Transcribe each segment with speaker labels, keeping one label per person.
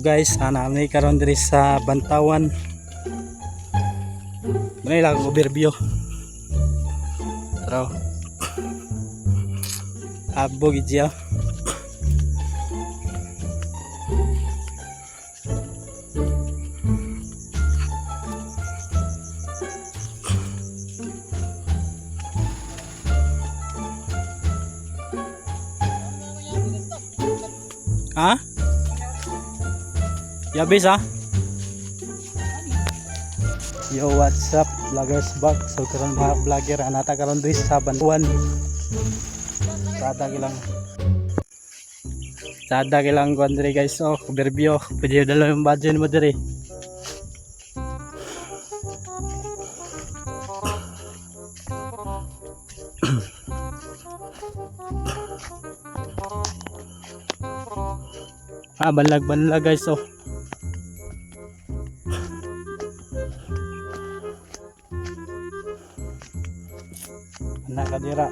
Speaker 1: guys, anami karon diri sa Bantawan. Muna lang overview. Pero abog idya. Ha? Yabis ha? Yo, what's up vloggers back. So karon mga vlogger anata karon diri sa Bantawan. Sada kilang kuan diri guys. So overview pwede dalo yung budget mo diri. Banlag guys. So anak kadira.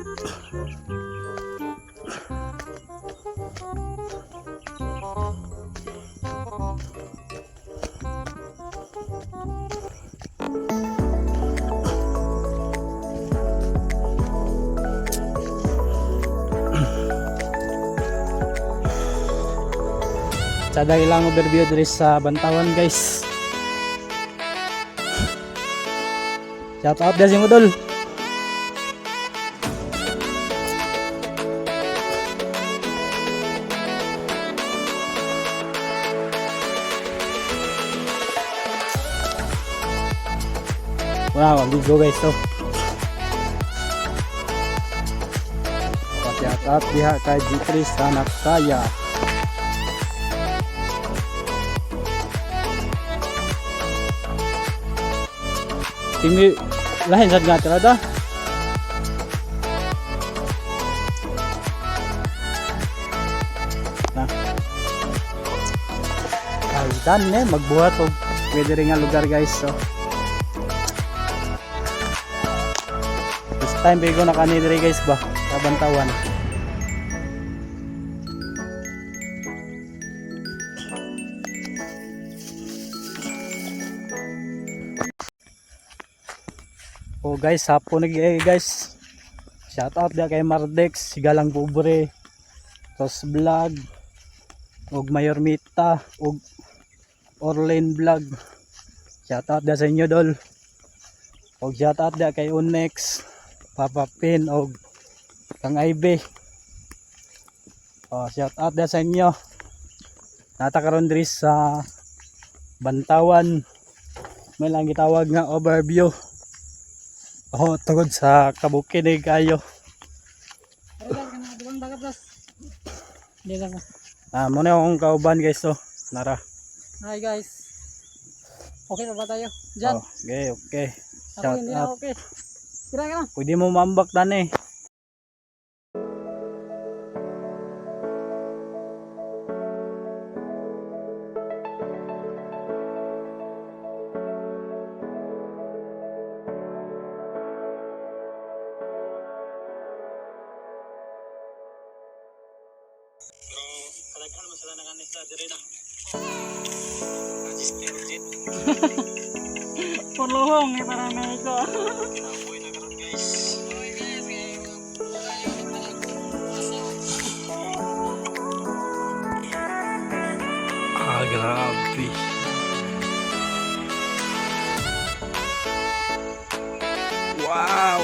Speaker 1: Sada ilang overview diri sa Bantawan guys. Shout out guys yung udol. Wow, let's go guys. So shout out diha kay Jitri sa Nakaya. Tinggi lain sad nga tirada. Nah. Ay dan magbuhat og pwede rin nga lugar guys. So this time bigo na kani diri guys ba sa Bantawan. Oh guys, hapon guys. Shout out dia kay Mardex, Sigalang Pobre, Tos Vlog, og Mayor Mita, og Orlane Vlog. Shout out dia sa inyo dol. Og shout out dia kay Unex, Papa Pin og Kang Ibe. Oh, shout out dia sa inyo. Nata karon diri sa Bantawan. May lang gitawag nga overview. Oh, tungod sa kabukid kayo. Muna akong kauban guys. So, nara.
Speaker 2: Hi guys. Okay na ba tayo? Diyan.
Speaker 1: Oh, okay. Shout out.
Speaker 2: Okay. Kira.
Speaker 1: Pwede mo mambak dan eh. Kalaghan mo sila ng anista diri na.
Speaker 2: Porlohong para may ito.
Speaker 1: Kinaboy na karon guys. Grabe. Wow.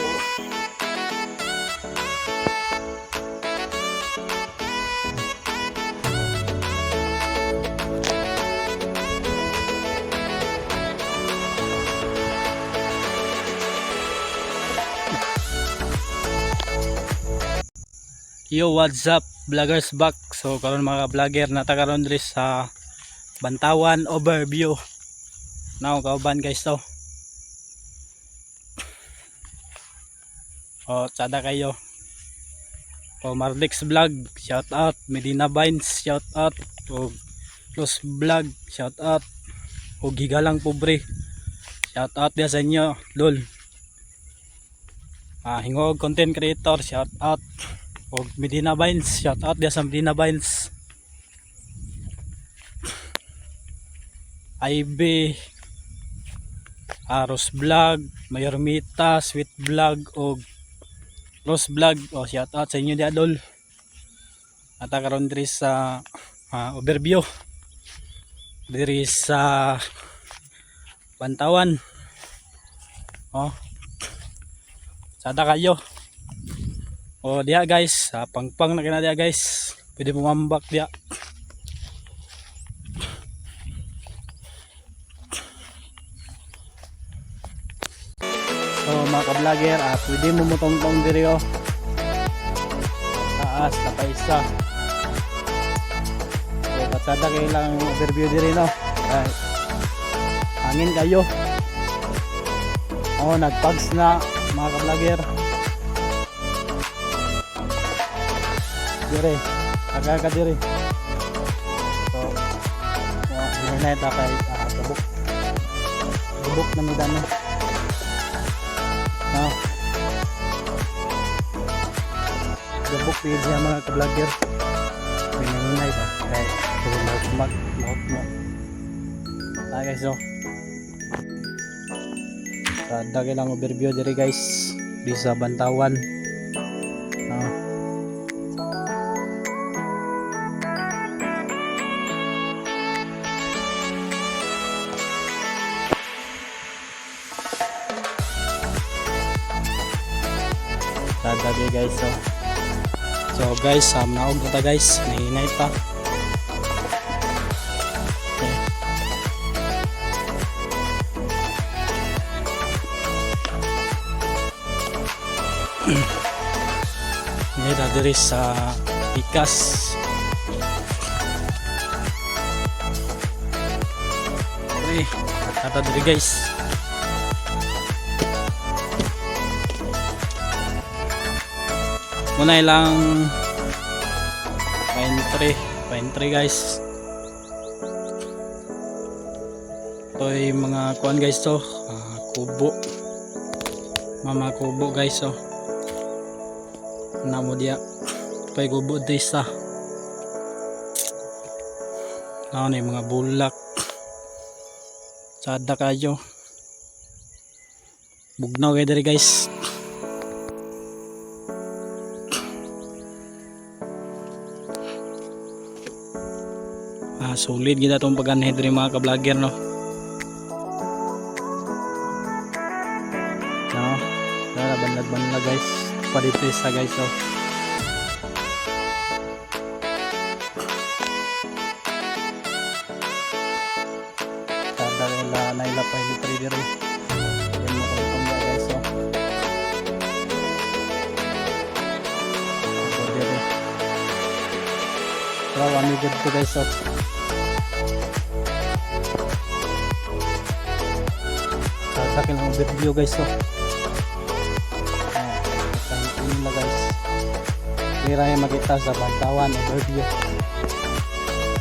Speaker 1: Yo, what's up vloggers back. So karon mga vlogger nata karon diri sa Bantawan overview. Now kauban guys to. Oh, tsada kayo. Oh, Mardex Vlog, shout out. Medina Vines, shout out. Oh, Los Vlog, shout out. Oh, Gigalang Pobre, shout out dia sa inyo, lol. Hingog content creator, shout out. Og Medina Vines, shout out dia sa Medina Vines. Ivy, Rose Vlog, Mayormita, Sweet Vlog og Rose Vlog. O shout out sa inyo di adol. At karon diri sa overview diri sa Bantawan. Oh. Sada kayo. O diya guys, pangpang na kina diya guys. Pwede mo mambak diya. So mga ka-vlogger, pwede mo mutong-tong diri oh. Taas na pa isa. So katsada kayo lang overview diri no. Hangin kayo. Oh, nagpags na mga ka-vlogger. Dire, aga dire. So, hinay ta kay gubok. Gubok na midan na. Gubok din siya mga ka-vlogger. Hinay ta kay mag guys, so dagay lang overview dire guys di sa Bantawan. Dagay guys, so guys, naog na ta guys, nahinay pa. Ini diri sa Pikas. Kata diri guys. Muna ilang pine tree guys. Ito yung mga kuan guys to, kubo. Mama kubo guys so. Namo dia pay kubo desa. Ano yung mga bulak. Sada kayo. Bugnaw kayo diri guys. Solid gina itong pag-anhe diri mga ka-vlogger no. Banlag guys. Padito isa guys so. Kada nila nailapay ni trader. Yan mo kung pamya guys so. So kami good to guys so. Sa akin ang overview guys so. Nila guys. Kira yung makita sa Bantawan overview.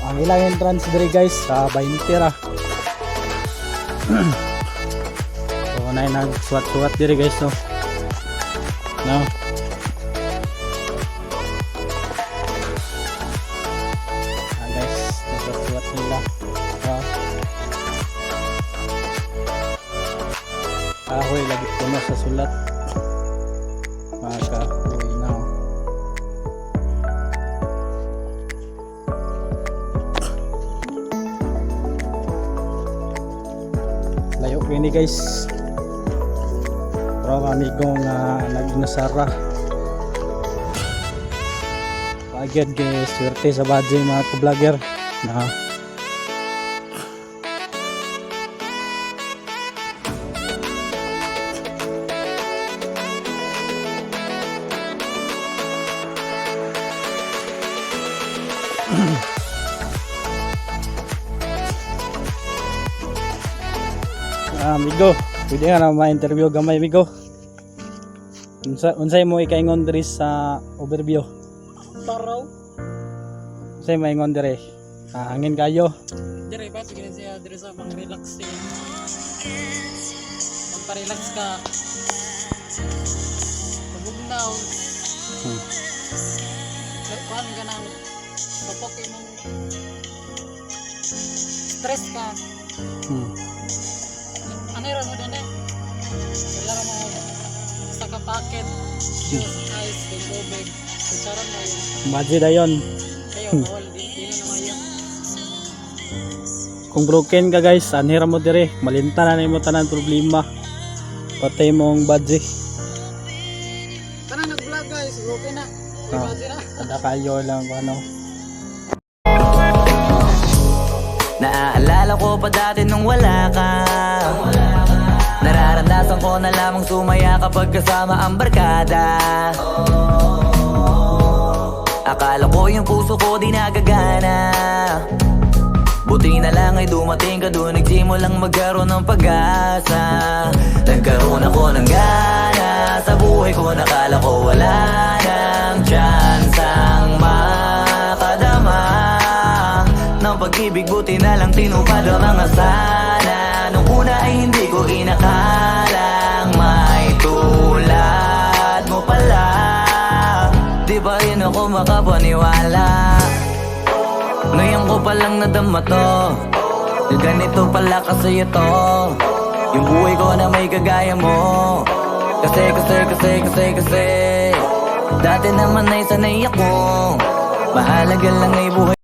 Speaker 1: Ang ilang entrance diri guys sa 20 ra. So na nagsuwat-suwat diri guys so. No. Guys, nagsuwat nila. Ahoy lagi puno sa sulat. Maka uwi na. Layo ini guys. Pero kami kong nag-inasara. Agad guys, swerte sa badge mga ka-vlogger na amigo, pwede nga na ma-interview gamay amigo. Unsay mo ikaingon diri sa overview?
Speaker 2: Taraw.
Speaker 1: Unsay maingon diri? Hangin kayo.
Speaker 2: Dire ba sige siya dire sa pang relax din. Magpa-relax ka. Pagugnaw. Kuan ka nang kapok imong stress ka. Ano yung mo din eh? Kailangan mo sa kapaket, juice, ice, then tubig. Kutsara mo yun.
Speaker 1: Budget na yun.
Speaker 2: Kayo, bawal. Di na naman yun.
Speaker 1: Kung broken ka guys, anhira mo dire. Malinta na mo tanan problema. Patay mong budget.
Speaker 2: Kana nag-vlog guys, okay na.
Speaker 1: Ah.
Speaker 2: Imagine na.
Speaker 1: Kada kayo lang kung ano.
Speaker 3: Naaalala ko pa dati nung wala ka. Nararamdasan ko na lamang sumaya kapag kasama ang barkada. Akala ko yung puso ko di nagagana. Buti na lang ay dumating ka doon, nagsimulang magkaroon ng pag-asa. Nagkaroon ako ng gana sa buhay ko, nakala ko wala nang tsansang makadama ng pag-ibig, buti na lang tinupad ang mga sana. Nung una ay hindi ko inakalang may tulad mo pala. Di pa rin ako makapaniwala. Ngayon ko palang nadama to, na ganito pala kasi ito, yung buhay ko na may kagaya mo. Kasi dati naman ay sanay ako, mahalaga lang ay buhay.